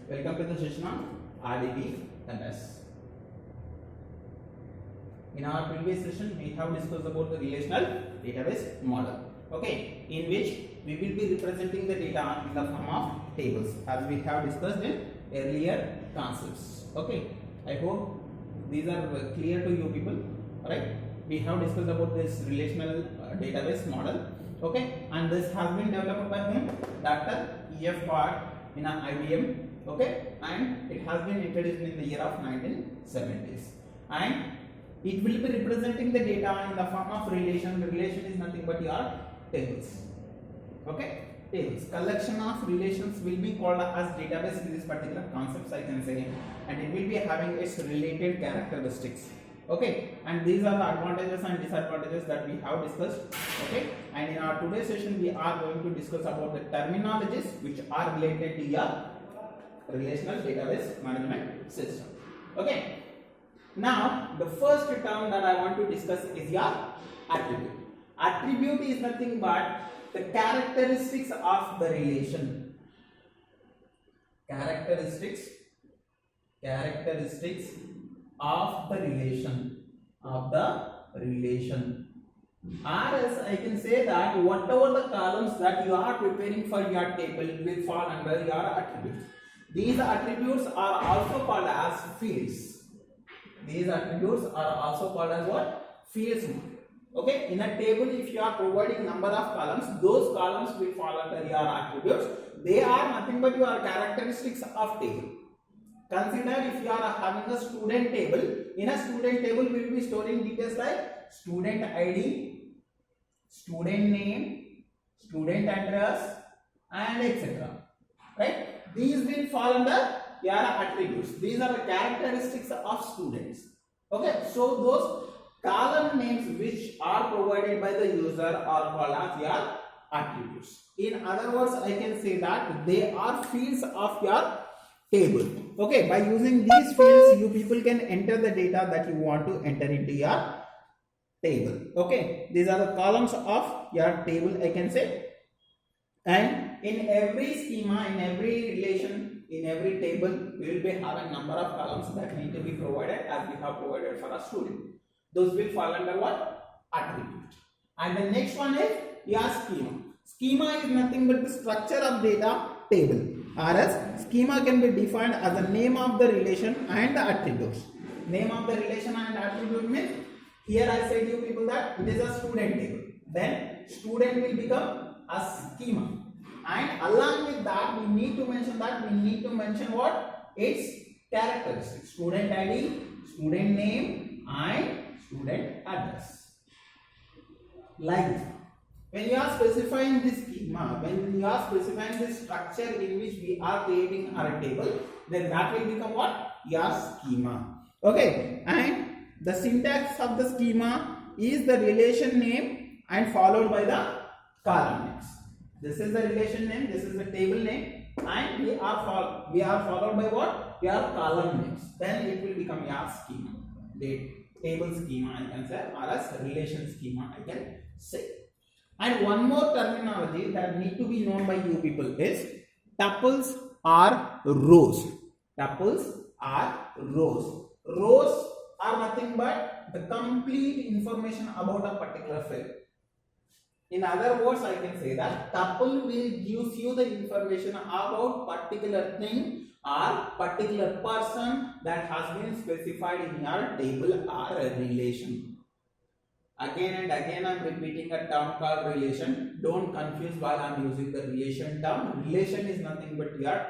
Welcome to the session on RDBMS. In our previous session, we have discussed about the relational database model. Okay, in which we will be representing the data in the form of tables, as we have discussed in earlier concepts. Okay, I hope these are clear to you people. Right? We have discussed about this relational database model. Okay, and this has been developed by whom? Dr. E.F. Bhatt in IBM. Okay, and it has been introduced in the year of 1970s, and it will be representing the data in the form of relation. The relation is nothing but your tables. Okay, tables. Collection of relations will be called as database in this particular concepts, I can say, and it will be having its related characteristics. Okay, and these are the advantages and disadvantages that we have discussed. Okay, and in our today's session we are going to discuss about the terminologies which are related to your relational database management system. Okay, now the first term that I want to discuss is your attribute. Attribute is nothing but the characteristics of the relation. Characteristics of the relation. Or else I can say that whatever the columns that you are preparing for your table will fall under your attributes. These attributes are also called as fields. These attributes are also called as what? Fields. Okay, in a table, if you are providing number of columns, those columns will fall under your attributes. They are nothing but your characteristics of table. Consider if you are having a student table. In a student table, we will be storing details like student ID, student name, student address, and etc. Right? These will fall under your attributes. These are the characteristics of students. Okay, so those column names which are provided by the user are called as your attributes. In other words, I can say that they are fields of your table. Okay, by using these fields, you people can enter the data that you want to enter into your table. Okay, these are the columns of your table, I can say. And in every schema, in every relation, in every table, we will be having number of columns that need to be provided as we have provided for a student. Those will fall under what? Attribute. And the next one is your schema. Schema is nothing but the structure of data table. Or else schema can be defined as the name of the relation and the attributes. Name of the relation and attribute means, here I said you people that it is a student table. Then student will become a schema. And along with that, we need to mention what? Its characteristics. Student ID, student name, and student address. Like this. When you are specifying this schema, when you are specifying this structure in which we are creating our table, then that will become what? Your schema. Okay, and the syntax of the schema is the relation name and followed by the column names. This is the relation name, this is the table name, and we are followed by what? Your column names. Then it will become your schema. The table schema I can say, or as relation schema I can say. And one more terminology that need to be known by you people is tuples or rows. Tuples are rows. Rows are nothing but the complete information about a particular field. In other words, I can say that tuple will give you the information about particular thing or particular person that has been specified in your table or a relation. Again and again I am repeating a term called relation. Don't confuse while I am using the relation term. Relation is nothing but your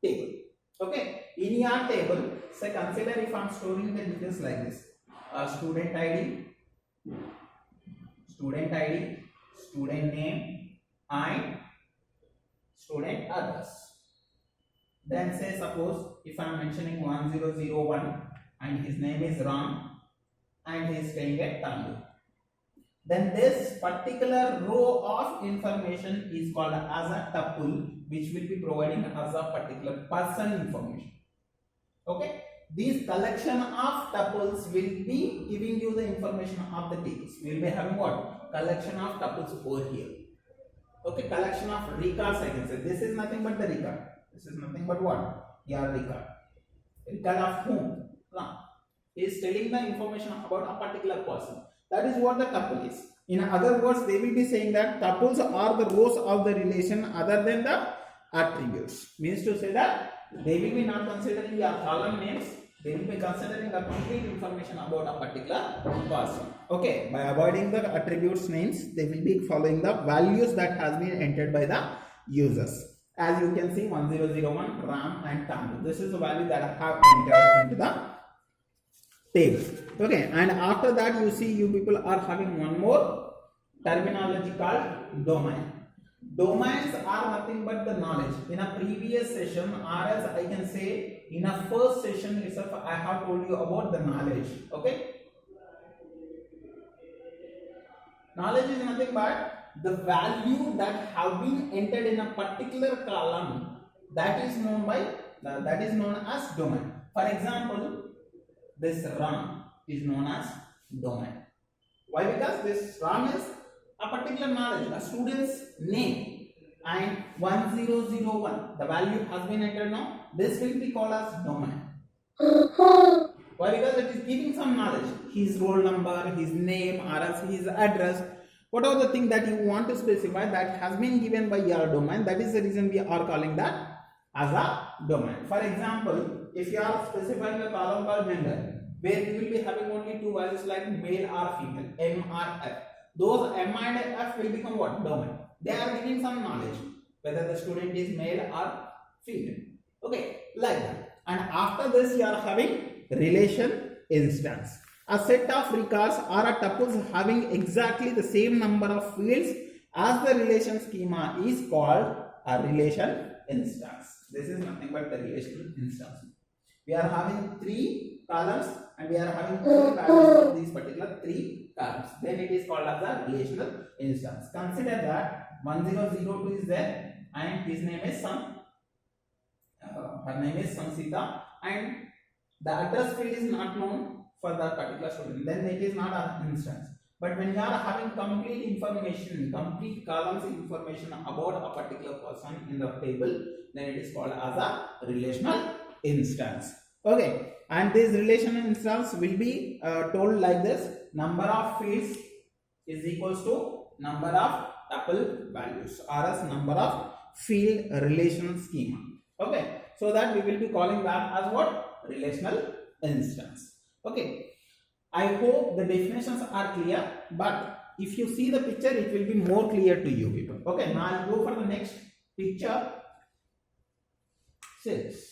table. Okay, in your table, say consider if I am storing the details like this. Student ID, student name, and student address. Then say suppose if I am mentioning 1001 and his name is Ram and he is staying at Tamil. Then this particular row of information is called as a tuple, which will be providing as a particular person information. Okay, these collection of tuples will be giving you the information of the tables. We will be having what? Collection of tuples over here. Okay, collection of records I can say. This is nothing but the record. This is nothing but what? your record. Record of whom? No. He is telling the information about a particular person. That is what the tuple is. In other words, they will be saying that tuples are the rows of the relation other than the attributes. Means to say that they will be not considering your column names. They will be considering the complete information about a particular person. Okay, by avoiding the attributes names, they will be following the values that has been entered by the users. As you can see, 1001 RAM and TAML. This is the value that I have entered into the table. Okay, and after that you see you people are having one more terminology called domain. Domains are nothing but the knowledge. In a previous session, or as I can say, in a first session itself, I have told you about the knowledge. Okay, knowledge is nothing but the value that have been entered in a particular column. That is known as domain. For example, this RAM is known as domain. Why? Because this RAM is a particular knowledge, a student's name, and 1001, the value has been entered now. This will be called as domain. Why? Because it is giving some knowledge, his roll number, his name, or else his address, whatever the thing that you want to specify that has been given by your domain. That is the reason we are calling that as a domain. For example, if you are specifying a column called gender, where you will be having only two values like male or female, M or F. Those M and F will become what? Domain. They are giving some knowledge whether the student is male or female. Okay, like that. And after this, you are having relation instance. A set of records or a tuples having exactly the same number of fields as the relation schema is called a relation instance. This is nothing but the relation instance. We are having three columns and we are having three values of these particular three columns. Then it is called as a relational instance. Consider that 1002 is there and his name is her name is Sansita, and the address field is not known for that particular student. Then it is not an instance. But when you are having complete information, complete columns information about a particular person in the table, then it is called as a relational instance. Okay, and this relational instance will be told like this: number of fields is equals to number of tuple values, or as number of field relational schema. Okay, so that we will be calling that as what? Relational instance. Okay, I hope the definitions are clear, but if you see the picture, it will be more clear to you people. Okay, now I'll go for the next picture. 6.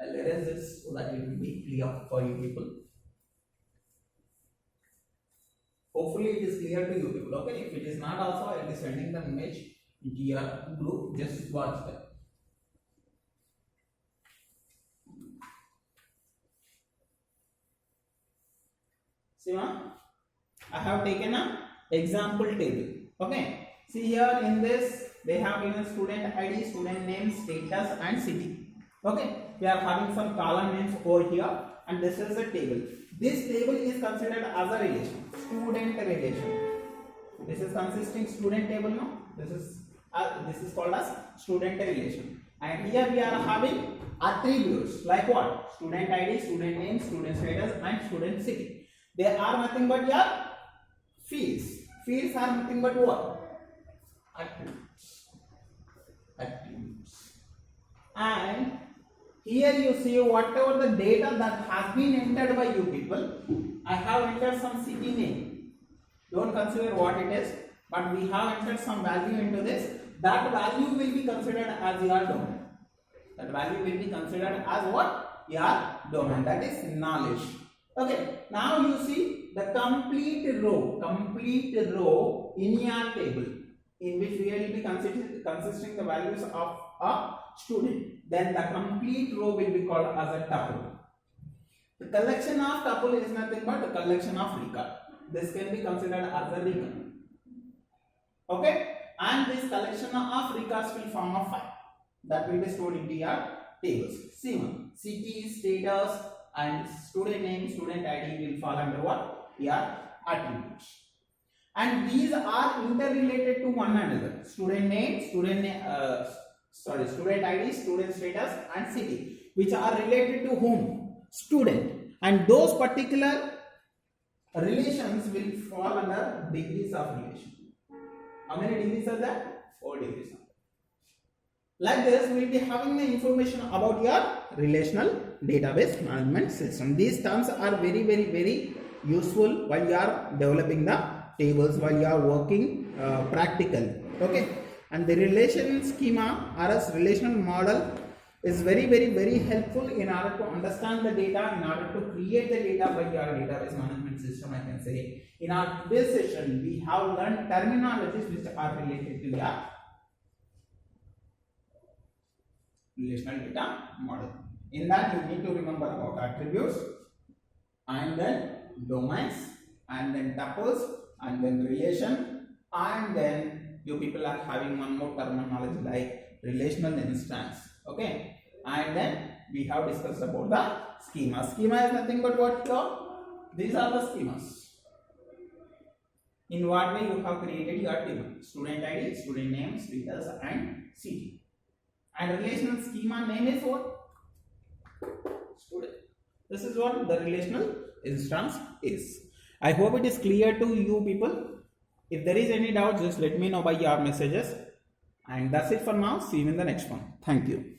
I'll erase this so that it will be clear for you people. Hopefully it is clear to you people. Okay, if it is not also, I will be sending the image into your group. Just watch that. See, I have taken an example table. Okay, see here in this they have given student ID, student name, status and city. Okay, we are having some column names over here, and this is a table. This table is considered as a relation, student relation. This is consisting student table now. This is called as student relation. And here we are having attributes like what? Student ID, student name, student status and student city. They are nothing but your fields. Fields are nothing but what? Attributes. Attributes. And here you see whatever the data that has been entered by you people. I have entered some city name. Don't consider what it is, but we have entered some value into this. That value will be considered as your domain. That value will be considered as what? Your domain. That is knowledge. Okay, now you see the complete row in your table, in which we will be consisting the values of a student. Then the complete row will be called as a tuple. The collection of tuple is nothing but a collection of record. This can be considered as a record. Okay, and this collection of records will form a file that will be stored into your tables. See, city, status and student name, student ID will fall under what? Your attributes. And these are interrelated to one another. Student name, student ID, student status and city, which are related to whom? Student. And those particular relations will fall under degrees of relation. How many degrees are there? 4 degrees. Like this, we will be having the information about your relational database management system. These terms are very useful while you are developing the tables, while you are working practical. Okay, and the relation schema or as relational model is very helpful in order to understand the data, in order to create the data by your database management system. I can say in our today's session we have learned terminologies which are related to your relational data model. In that you need to remember about attributes and then domains and then tuples and then relation, and then you people are having one more terminology like relational instance. Okay, and then we have discussed about the schema. Schema is nothing but what here? These are the schemas. In what way you have created your table? Student ID, student name, status and city. And relational schema name is what? Student. This is what the relational instance is. I hope it is clear to you people. If there is any doubt, just let me know by your messages. And that's it for now. See you in the next one. Thank you.